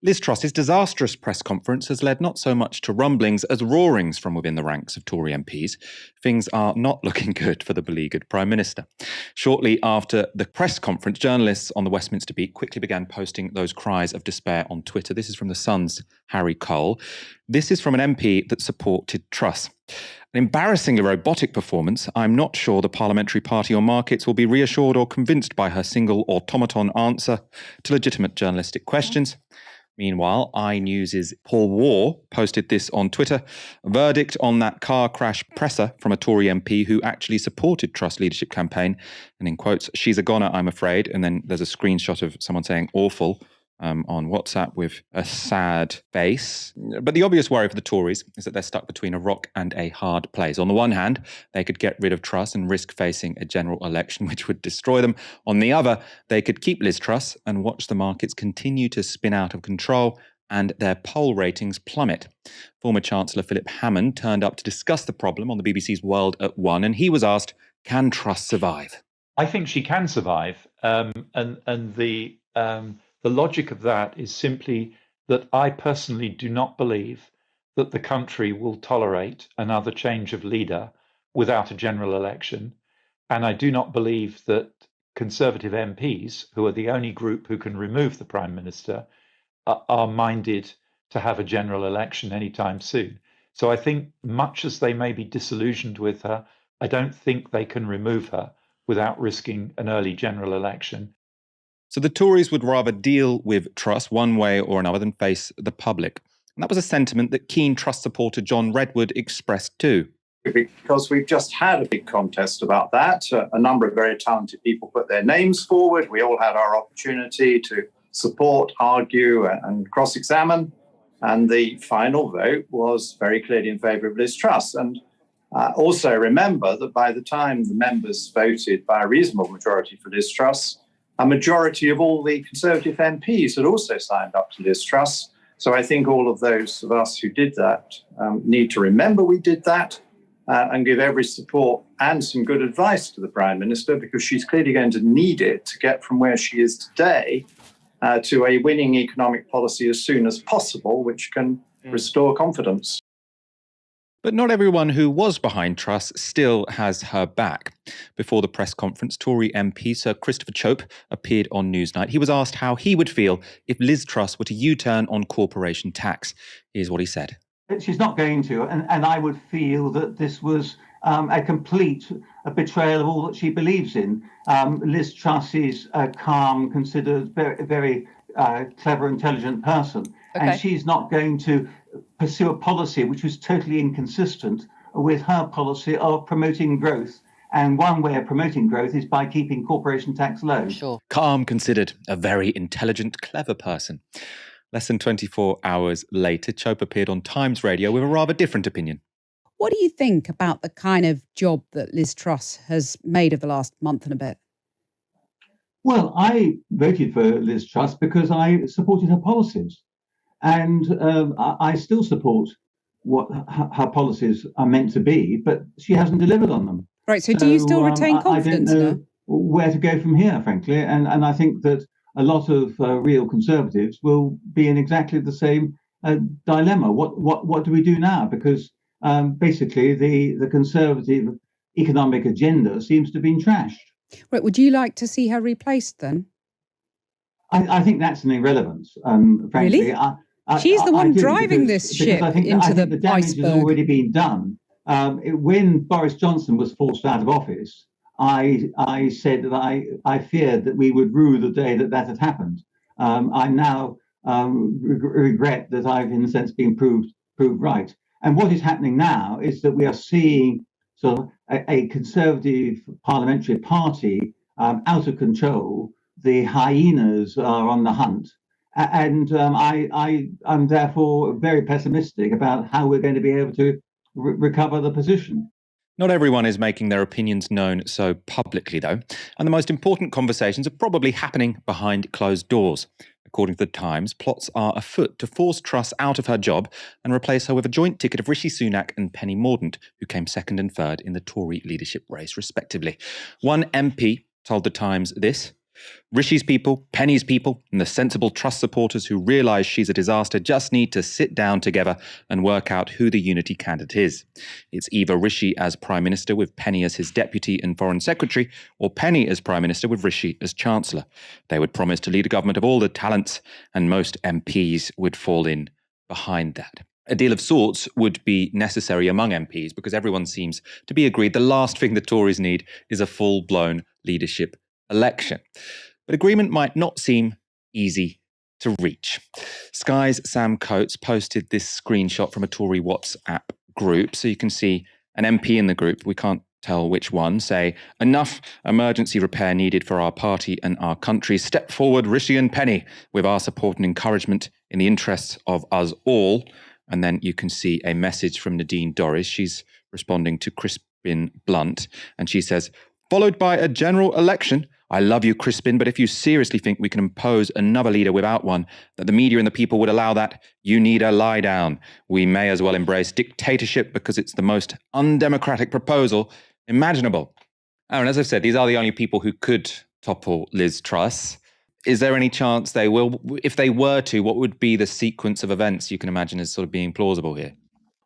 Liz Truss's disastrous press conference has led not so much to rumblings as roarings from within the ranks of Tory MPs. Things are not looking good for the beleaguered Prime Minister. Shortly after the press conference, journalists on the Westminster beat quickly began posting those cries of despair on Twitter. This is from The Sun's Harry Cole. This is from an MP that supported Truss. An embarrassingly robotic performance. I'm not sure the parliamentary party or markets will be reassured or convinced by her single automaton answer to legitimate journalistic questions. Meanwhile, iNews' Paul Waugh posted this on Twitter. A verdict on that car crash presser from a Tory MP who actually supported Truss' leadership campaign. And in quotes, she's a goner, I'm afraid. And then there's a screenshot of someone saying awful on WhatsApp with a sad face. But the obvious worry for the Tories is that they're stuck between a rock and a hard place. On the one hand, they could get rid of Truss and risk facing a general election which would destroy them. On the other, they could keep Liz Truss and watch the markets continue to spin out of control and their poll ratings plummet. Former Chancellor Philip Hammond turned up to discuss the problem on the BBC's World at One, and he was asked, can Truss survive? I think she can survive. The logic of that is simply that I personally do not believe that the country will tolerate another change of leader without a general election. And I do not believe that Conservative MPs, who are the only group who can remove the Prime Minister, are minded to have a general election anytime soon. So I think much as they may be disillusioned with her, I don't think they can remove her without risking an early general election. So the Tories would rather deal with Truss one way or another than face the public. And that was a sentiment that keen Truss supporter John Redwood expressed too. Because we've just had a big contest about that. A number of very talented people put their names forward. We all had our opportunity to support, argue and cross-examine. And the final vote was very clearly in favour of Liz Truss. And also remember that by the time the members voted by a reasonable majority for Liz Truss, a majority of all the Conservative MPs had also signed up to Liz Truss. So I think all of those of us who did that need to remember we did that and give every support and some good advice to the Prime Minister, because she's clearly going to need it to get from where she is today to a winning economic policy as soon as possible, which can restore confidence. But not everyone who was behind Truss still has her back. Before the press conference, Tory MP Sir Christopher Chope appeared on Newsnight. He was asked how he would feel if Liz Truss were to U-turn on corporation tax. Here's what he said. She's not going to, and I would feel that this was a complete betrayal of all that she believes in. Liz Truss is a calm, considered, very clever, intelligent person. Okay. And she's not going to pursue a policy which was totally inconsistent with her policy of promoting growth. And one way of promoting growth is by keeping corporation tax low. Sure. Calm, considered, a very intelligent, clever person. Less than 24 hours later, Chope appeared on Times Radio with a rather different opinion. What do you think about the kind of job that Liz Truss has made over the last month and a bit? Well, I voted for Liz Truss because I supported her policies. And I still support what her policies are meant to be, but she hasn't delivered on them. Right, so do you still retain confidence I don't know where to go from here, frankly. And I think that a lot of real Conservatives will be in exactly the same dilemma. What do we do now? Because basically the Conservative economic agenda seems to have been trashed. Right, would you like to see her replaced then? I think that's an irrelevance, frankly. Really? She's the one driving this ship into the damage iceberg. has already been done. When Boris Johnson was forced out of office, I said that I feared that we would rue the day that had happened. I now regret that I've, in a sense, been proved right. And what is happening now is that we are seeing sort of a Conservative parliamentary party out of control. The hyenas are on the hunt. And I'm therefore very pessimistic about how we're going to be able to recover the position. Not everyone is making their opinions known so publicly, though, and the most important conversations are probably happening behind closed doors. According to The Times, plots are afoot to force Truss out of her job and replace her with a joint ticket of Rishi Sunak and Penny Mordaunt, who came second and third in the Tory leadership race, respectively. One MP told The Times this: Rishi's people, Penny's people, and the sensible Truss supporters who realise she's a disaster just need to sit down together and work out who the unity candidate is. It's either Rishi as Prime Minister with Penny as his deputy and Foreign Secretary, or Penny as Prime Minister with Rishi as Chancellor. They would promise to lead a government of all the talents, and most MPs would fall in behind that. A deal of sorts would be necessary among MPs because everyone seems to be agreed the last thing the Tories need is a full-blown leadership election. But agreement might not seem easy to reach. Sky's Sam Coates posted this screenshot from a Tory WhatsApp group. So you can see an MP in the group, we can't tell which one, say, "Enough emergency repair needed for our party and our country. Step forward, Rishi and Penny, with our support and encouragement in the interests of us all." And then you can see a message from Nadine Dorries. She's responding to Crispin Blunt. And she says, "Followed by a general election. I love you, Crispin, but if you seriously think we can impose another leader without one, that the media and the people would allow that, you need a lie down. We may as well embrace dictatorship because it's the most undemocratic proposal imaginable." Aaron, as I've said, these are the only people who could topple Liz Truss. Is there any chance they will? If they were to, what would be the sequence of events you can imagine as sort of being plausible here?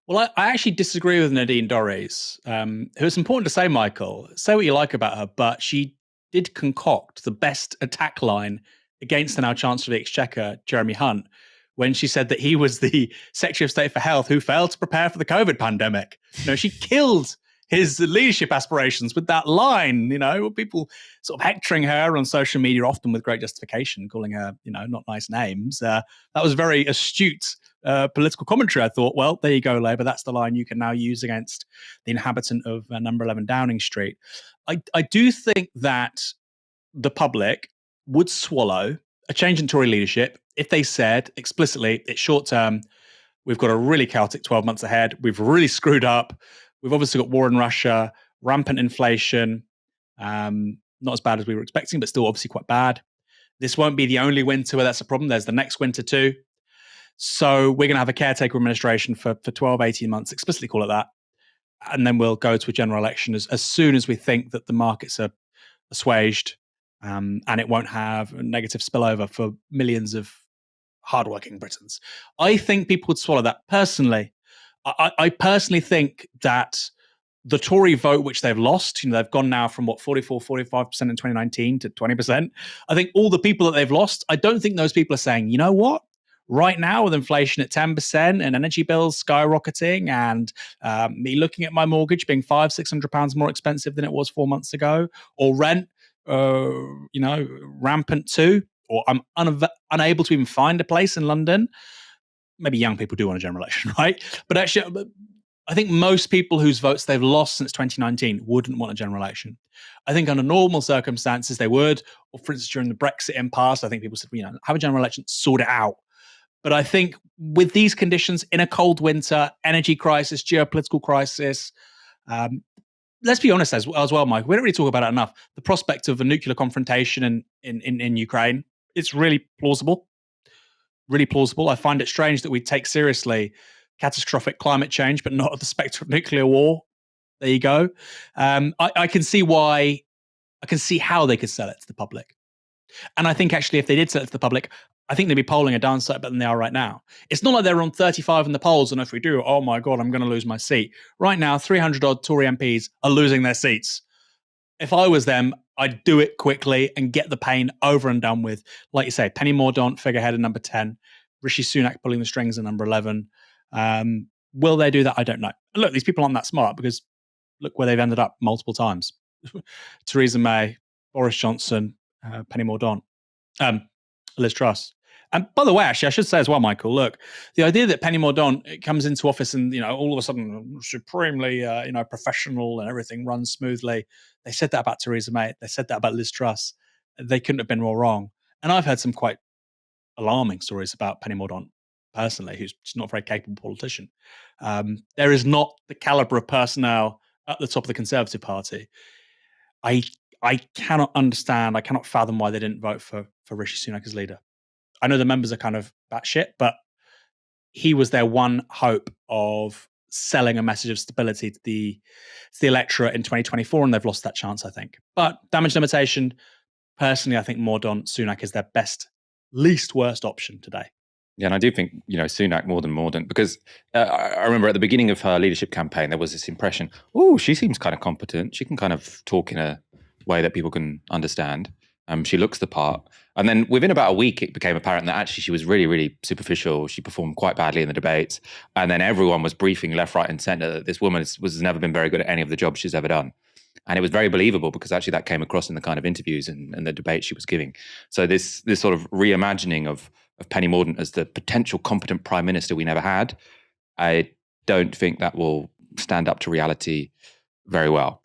Well, I actually disagree with Nadine Dorries, who it's important to say, Michael, say what you like about her, but she did concoct the best attack line against the now Chancellor of the Exchequer, Jeremy Hunt, when she said that he was the Secretary of State for Health who failed to prepare for the COVID pandemic. She killed his leadership aspirations with that line, people sort of hectoring her on social media, often with great justification, calling her, not nice names. That was very astute political commentary. I thought, well, there you go, Labour. That's the line you can now use against the inhabitant of number 11 Downing Street. I do think that the public would swallow a change in Tory leadership if they said explicitly, it's short term, we've got a really chaotic 12 months ahead, we've really screwed up, we've obviously got war in Russia, rampant inflation, not as bad as we were expecting, but still obviously quite bad. This won't be the only winter where that's a problem. There's the next winter too. So we're going to have a caretaker administration for 12, 18 months, explicitly call it that. And then we'll go to a general election as soon as we think that the markets are assuaged and it won't have a negative spillover for millions of hardworking Britons. I think people would swallow that. Personally, I personally think that the Tory vote, which they've lost, they've gone now from 44, 45% in 2019 to 20%. I think all the people that they've lost, I don't think those people are saying, you know what? Right now, with inflation at 10% and energy bills skyrocketing and me looking at my mortgage being £500-600 more expensive than it was 4 months ago, or rent, rampant too, or I'm unable to even find a place in London. Maybe young people do want a general election, right? But actually, I think most people whose votes they've lost since 2019 wouldn't want a general election. I think under normal circumstances they would, or for instance, during the Brexit impasse, I think people said, have a general election, sort it out. But I think with these conditions, in a cold winter, energy crisis, geopolitical crisis, let's be honest as well, Mike, we don't really talk about it enough. The prospect of a nuclear confrontation in Ukraine, it's really plausible. Really plausible. I find it strange that we take seriously catastrophic climate change, but not at the specter of nuclear war. There you go. I can see how they could sell it to the public. And I think actually if they did sell it to the public, I think they'd be polling a darn sight better than they are right now. It's not like they're on 35 in the polls, and if we do, oh my God, I'm going to lose my seat. Right now, 300 odd Tory MPs are losing their seats. If I was them, I'd do it quickly and get the pain over and done with. Like you say, Penny Mordaunt, figurehead at number 10, Rishi Sunak pulling the strings at number 11. Will they do that? I don't know. And look, these people aren't that smart because look where they've ended up multiple times. Theresa May, Boris Johnson, Penny Mordaunt, Liz Truss. And by the way, actually, I should say as well, Michael, look, the idea that Penny Mordaunt comes into office and, all of a sudden supremely, professional and everything runs smoothly. They said that about Theresa May. They said that about Liz Truss. They couldn't have been more wrong. And I've heard some quite alarming stories about Penny Mordaunt personally, who's just not a very capable politician. There is not the caliber of personnel at the top of the Conservative Party. I cannot understand, I cannot fathom why they didn't vote for Rishi Sunak as leader. I know the members are kind of batshit, but he was their one hope of selling a message of stability to the electorate in 2024, and they've lost that chance, I think. But damage limitation, personally, I think Mordaunt Sunak is their least worst option today. Yeah, and I do think, Sunak more than Mordaunt, because I remember at the beginning of her leadership campaign, there was this impression, oh, she seems kind of competent. She can kind of talk in a way that people can understand. She looks the part. And then within about a week, it became apparent that actually she was really, really superficial. She performed quite badly in the debates. And then everyone was briefing left, right, and centre that this woman has never been very good at any of the jobs she's ever done. And it was very believable because actually that came across in the kind of interviews and the debates she was giving. So this sort of reimagining of Penny Mordaunt as the potential competent prime minister we never had, I don't think that will stand up to reality very well.